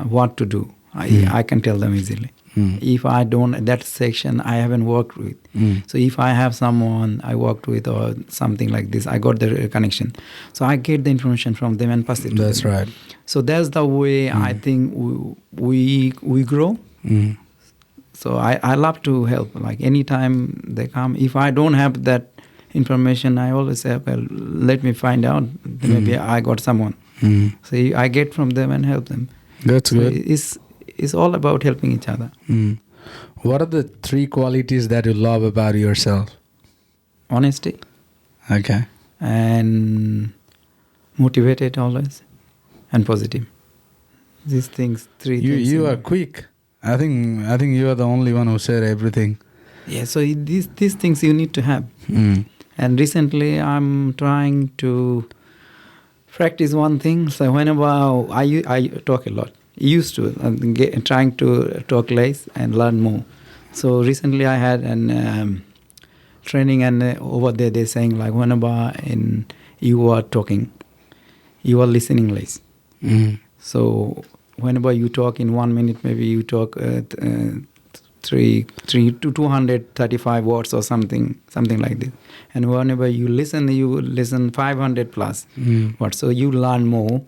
Speaker 2: what to do, I can tell them easily. If I don't, that section I haven't worked with. So if I have someone I worked with or something like this, I got the connection. So I get the information from them and pass it to them.
Speaker 1: That's right.
Speaker 2: So that's the way I think we grow. So I love to help. Like anytime they come, if I don't have that information, I always say, well, let me find out. Maybe I got someone. So I get from them and help them.
Speaker 1: That's good.
Speaker 2: It's all about helping each other.
Speaker 1: What are the 3 qualities that you love about yourself?
Speaker 2: Honesty.
Speaker 1: Okay.
Speaker 2: And motivated always. And positive. These things, 3 things.
Speaker 1: You are quick. I think you are the only one who said everything.
Speaker 2: Yeah, so these things you need to have. And recently I'm trying to practice one thing. So whenever I talk a lot. Used to trying to talk less and learn more. So recently I had an training, and over there they're saying like whenever you are talking, you are listening less. So whenever you talk in 1 minute, maybe you talk 3 to 235 words or something like this. And whenever you listen 500 plus words. So you learn more.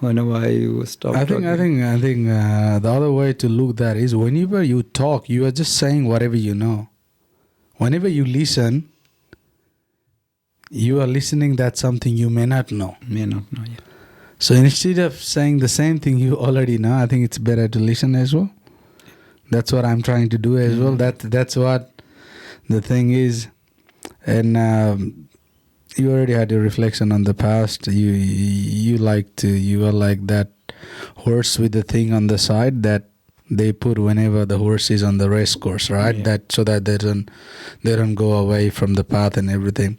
Speaker 2: Whenever you stop talking.
Speaker 1: I think the other way to look that is whenever you talk, you are just saying whatever you know. Whenever you listen, you are listening that's something you may not know.
Speaker 2: Yeah.
Speaker 1: So instead of saying the same thing you already know, I think it's better to listen as well. That's what I'm trying to do as well. That's what the thing is. And you already had a reflection on the past. You are like that horse with the thing on the side that they put whenever the horse is on the race course, right?
Speaker 2: Yeah.
Speaker 1: That so that they don't go away from the path and everything.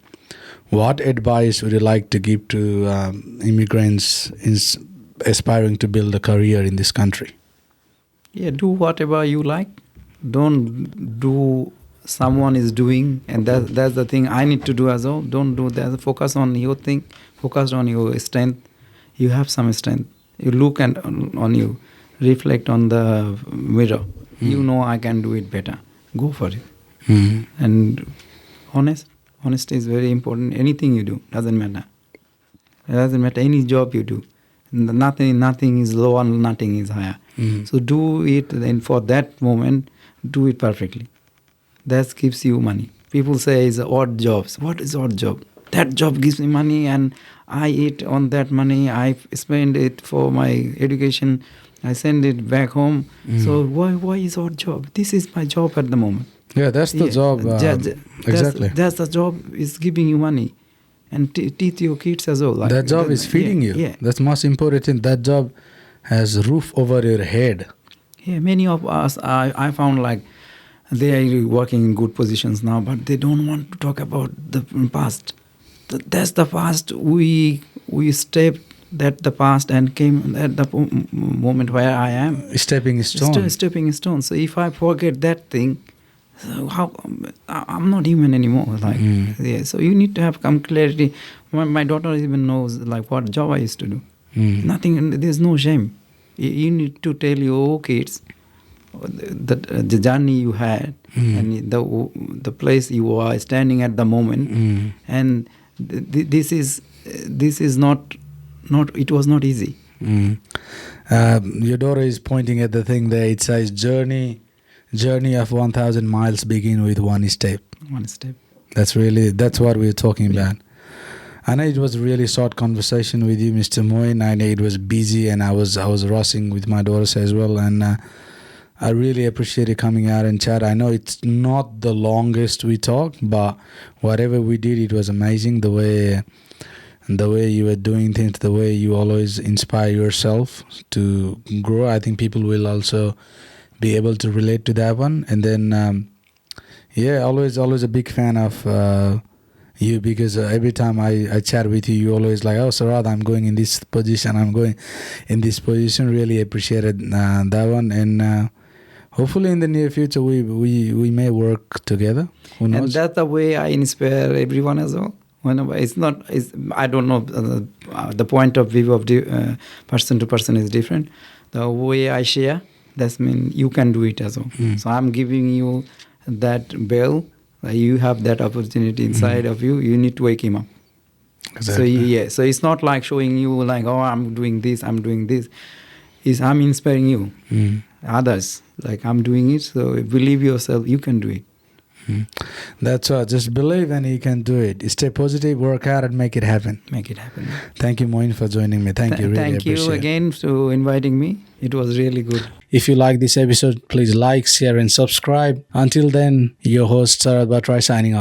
Speaker 1: What advice would you like to give to immigrants aspiring to build a career in this country?
Speaker 2: Yeah, do whatever you like. Don't do someone is doing, and that's the thing I need to do as well. Don't do that. Focus on your thing. Focus on your strength. You have some strength. You look on you. Reflect on the mirror. You know I can do it better. Go for it. And honesty is very important. Anything you do, doesn't matter. It doesn't matter any job you do. Nothing is lower, nothing is higher. So do it, and for that moment, do it perfectly. That gives you money. People say it's odd jobs. What is odd job? That job gives me money, and I eat on that money. I spend it for my education. I send it back home. So why is odd job? This is my job at the moment.
Speaker 1: Yeah, that's the job. Exactly.
Speaker 2: That's the job is giving you money, and teach your kids as well.
Speaker 1: That job is feeding you.
Speaker 2: Yeah.
Speaker 1: That's most important. That job has a roof over your head.
Speaker 2: Yeah, many of us, I found like they are working in good positions now, but they don't want to talk about the past. That's the past. We stepped that the past and came at the moment where I am.
Speaker 1: Stepping stone.
Speaker 2: Stepping stone. So if I forget that thing, so how I'm not human anymore. Like yeah. So you need to have some clarity. My daughter even knows like what job I used to do. Nothing. There's no shame. You need to tell your kids the journey you had and the place you are standing at the moment, and this is not it was not easy.
Speaker 1: Your daughter is pointing at the thing there. It says journey of 1,000 miles begin with one step.
Speaker 2: One step.
Speaker 1: That's what we're talking about. I know it was a really short conversation with you, Mr. Moin. I know it was busy, and I was rushing with my daughters as well, and I really appreciate you coming out and chat. I know it's not the longest we talked, but whatever we did, it was amazing. The way you were doing things, the way you always inspire yourself to grow. I think people will also be able to relate to that one. And then, always a big fan of you, because every time I chat with you, you always like, oh, Sarad, I'm going in this position, I'm going in this position. Really appreciated that one. And hopefully in the near future, we may work together. Who knows?
Speaker 2: And that's the way I inspire everyone as well. Whenever I don't know, the point of view of person to person is different. The way I share, that means you can do it as well. So I'm giving you that bell. You have that opportunity inside of you. You need to wake him up.
Speaker 1: Exactly.
Speaker 2: So it's not like showing you like, oh, I'm doing this. I'm inspiring you, others. Like I'm doing it. So believe yourself, you can do it.
Speaker 1: That's right. Just believe and you can do it. Stay positive, work hard, and make it happen.
Speaker 2: Make it happen.
Speaker 1: Thank you, Moin, for joining me. Thank you. Really
Speaker 2: thank you again for inviting me. It was really good.
Speaker 1: If you like this episode, please like, share, and subscribe. Until then, your host Sarad Bhattarai signing off.